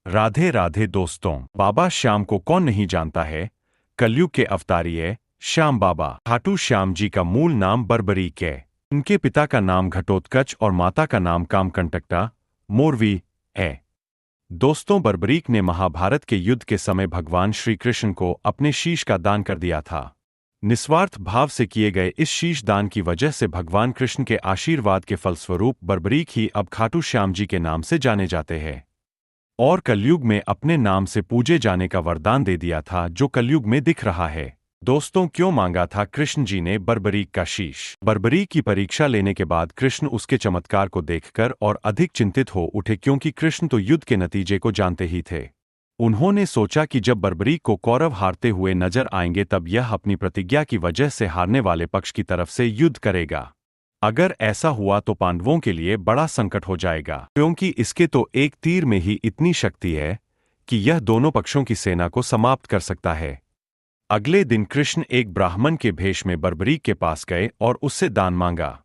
राधे राधे दोस्तों। बाबा श्याम को कौन नहीं जानता है। कलयुग के अवतारी श्याम बाबा। खाटू श्याम जी का मूल नाम बर्बरीक है। इनके पिता का नाम घटोत्कच और माता का नाम कामकंटकटा मोरवी है। दोस्तों, बर्बरीक ने महाभारत के युद्ध के समय भगवान श्री कृष्ण को अपने शीश का दान कर दिया था। निस्वार्थ भाव से किए गए इस शीश दान की वजह से भगवान कृष्ण के आशीर्वाद के फलस्वरूप बर्बरीक ही अब खाटू श्याम जी के नाम से जाने जाते हैं और कलयुग में अपने नाम से पूजे जाने का वरदान दे दिया था, जो कलयुग में दिख रहा है। दोस्तों, क्यों मांगा था कृष्ण जी ने बर्बरीक का शीश। बर्बरीक की परीक्षा लेने के बाद कृष्ण उसके चमत्कार को देखकर और अधिक चिंतित हो उठे, क्योंकि कृष्ण तो युद्ध के नतीजे को जानते ही थे। उन्होंने सोचा कि जब बर्बरीक को कौरव हारते हुए नजर आएंगे तब यह अपनी प्रतिज्ञा की वजह से हारने वाले पक्ष की तरफ से युद्ध करेगा। अगर ऐसा हुआ तो पांडवों के लिए बड़ा संकट हो जाएगा, क्योंकि इसके तो एक तीर में ही इतनी शक्ति है कि यह दोनों पक्षों की सेना को समाप्त कर सकता है। अगले दिन कृष्ण एक ब्राह्मण के भेष में बर्बरीक के पास गए और उससे दान मांगा।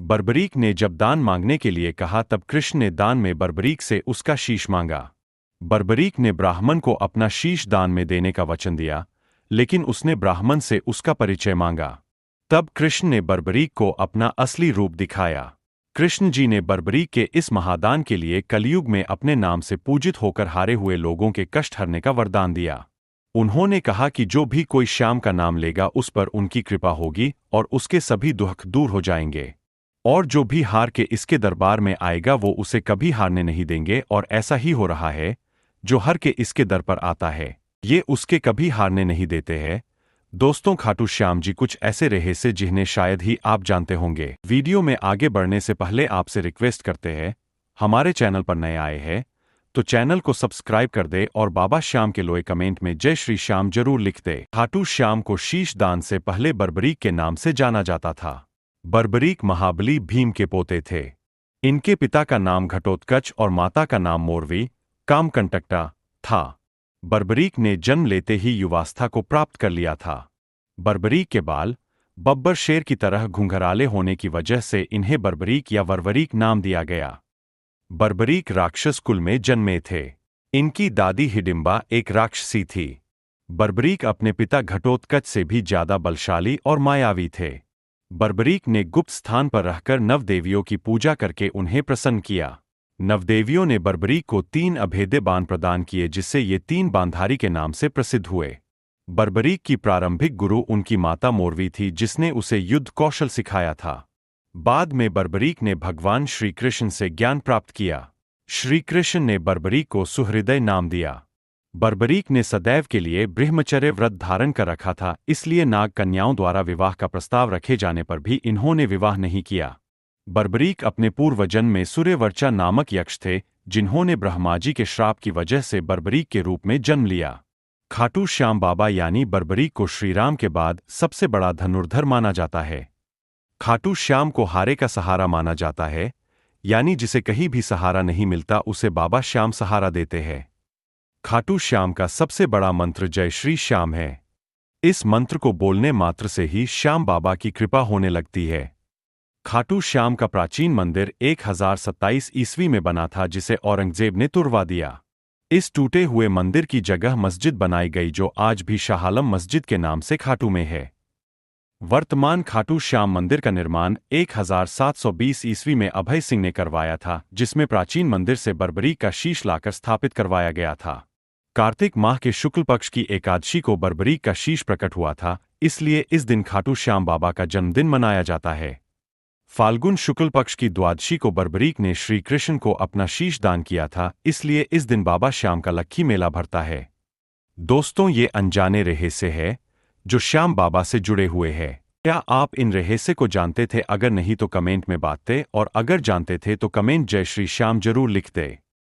बर्बरीक ने जब दान मांगने के लिए कहा तब कृष्ण ने दान में बर्बरीक से उसका शीश मांगा। बर्बरीक ने ब्राह्मण को अपना शीश दान में देने का वचन दिया, लेकिन उसने ब्राह्मण से उसका परिचय मांगा। तब कृष्ण ने बर्बरीक को अपना असली रूप दिखाया। कृष्ण जी ने बर्बरीक के इस महादान के लिए कलयुग में अपने नाम से पूजित होकर हारे हुए लोगों के कष्ट हरने का वरदान दिया। उन्होंने कहा कि जो भी कोई श्याम का नाम लेगा उस पर उनकी कृपा होगी और उसके सभी दुख दूर हो जाएंगे, और जो भी हार के इसके दरबार में आएगा वो उसे कभी हारने नहीं देंगे। और ऐसा ही हो रहा है, जो हर के इसके दर पर आता है ये उसके कभी हारने नहीं देते हैं। दोस्तों, खाटू श्याम जी कुछ ऐसे रहे से जिन्हें शायद ही आप जानते होंगे। वीडियो में आगे बढ़ने से पहले आपसे रिक्वेस्ट करते हैं, हमारे चैनल पर नए आए हैं तो चैनल को सब्सक्राइब कर दे और बाबा श्याम के लोए कमेंट में जय श्री श्याम जरूर लिख दे। खाटू श्याम को शीश दान से पहले बर्बरीक के नाम से जाना जाता था। बर्बरीक महाबली भीम के पोते थे। इनके पिता का नाम घटोत्कच और माता का नाम मोरवी कामकंटकटा था। बर्बरीक ने जन्म लेते ही युवावस्था को प्राप्त कर लिया था। बर्बरीक के बाल बब्बर शेर की तरह घुंघराले होने की वजह से इन्हें बर्बरीक या वरवरीक नाम दिया गया। बर्बरीक राक्षस कुल में जन्मे थे। इनकी दादी हिडिंबा एक राक्षसी थी। बर्बरीक अपने पिता घटोत्कच से भी ज्यादा बलशाली और मायावी थे। बर्बरीक ने गुप्त स्थान पर रहकर नवदेवियों की पूजा करके उन्हें प्रसन्न किया। नवदेवियों ने बर्बरीक को 3 अभेद्य बाण प्रदान किए, जिससे ये 3 बांधारी के नाम से प्रसिद्ध हुए। बर्बरीक की प्रारंभिक गुरु उनकी माता मोरवी थी, जिसने उसे युद्ध कौशल सिखाया था। बाद में बर्बरीक ने भगवान श्री कृष्ण से ज्ञान प्राप्त किया। श्री कृष्ण ने बर्बरीक को सुहृदय नाम दिया। बर्बरीक ने सदैव के लिए ब्रह्मचर्य व्रत धारण कर रखा था, इसलिए नाग कन्याओं द्वारा विवाह का प्रस्ताव रखे जाने पर भी इन्होंने विवाह नहीं किया। बर्बरीक अपने पूर्व जन्म में सूर्यवर्चा नामक यक्ष थे, जिन्होंने ब्रह्माजी के श्राप की वजह से बर्बरीक के रूप में जन्म लिया। खाटू श्याम बाबा यानी बर्बरीक को श्रीराम के बाद सबसे बड़ा धनुर्धर माना जाता है। खाटू श्याम को हारे का सहारा माना जाता है, यानी जिसे कहीं भी सहारा नहीं मिलता उसे बाबा श्याम सहारा देते हैं। खाटू श्याम का सबसे बड़ा मंत्र जय श्री श्याम है। इस मंत्र को बोलने मात्र से ही श्याम बाबा की कृपा होने लगती है। खाटू श्याम का प्राचीन मंदिर 1027 ईस्वी में बना था, जिसे औरंगजेब ने तुड़वा दिया। इस टूटे हुए मंदिर की जगह मस्जिद बनाई गई, जो आज भी शाह आलम मस्जिद के नाम से खाटू में है। वर्तमान खाटू श्याम मंदिर का निर्माण 1720 ईस्वी में अभय सिंह ने करवाया था, जिसमें प्राचीन मंदिर से बर्बरीक का शीश लाकर स्थापित करवाया गया था। कार्तिक माह के शुक्ल पक्ष की एकादशी को बर्बरीक का शीश प्रकट हुआ था, इसलिए इस दिन खाटू श्याम बाबा का जन्मदिन मनाया जाता है। फाल्गुन शुक्ल पक्ष की द्वादशी को बर्बरीक ने श्री कृष्ण को अपना शीश दान किया था, इसलिए इस दिन बाबा श्याम का लक्खी मेला भरता है। दोस्तों, ये अनजाने रहस्य है जो श्याम बाबा से जुड़े हुए हैं। क्या आप इन रहस्य को जानते थे? अगर नहीं तो कमेंट में बातें, और अगर जानते थे तो कमेंट जय श्री श्याम जरूर लिख दे।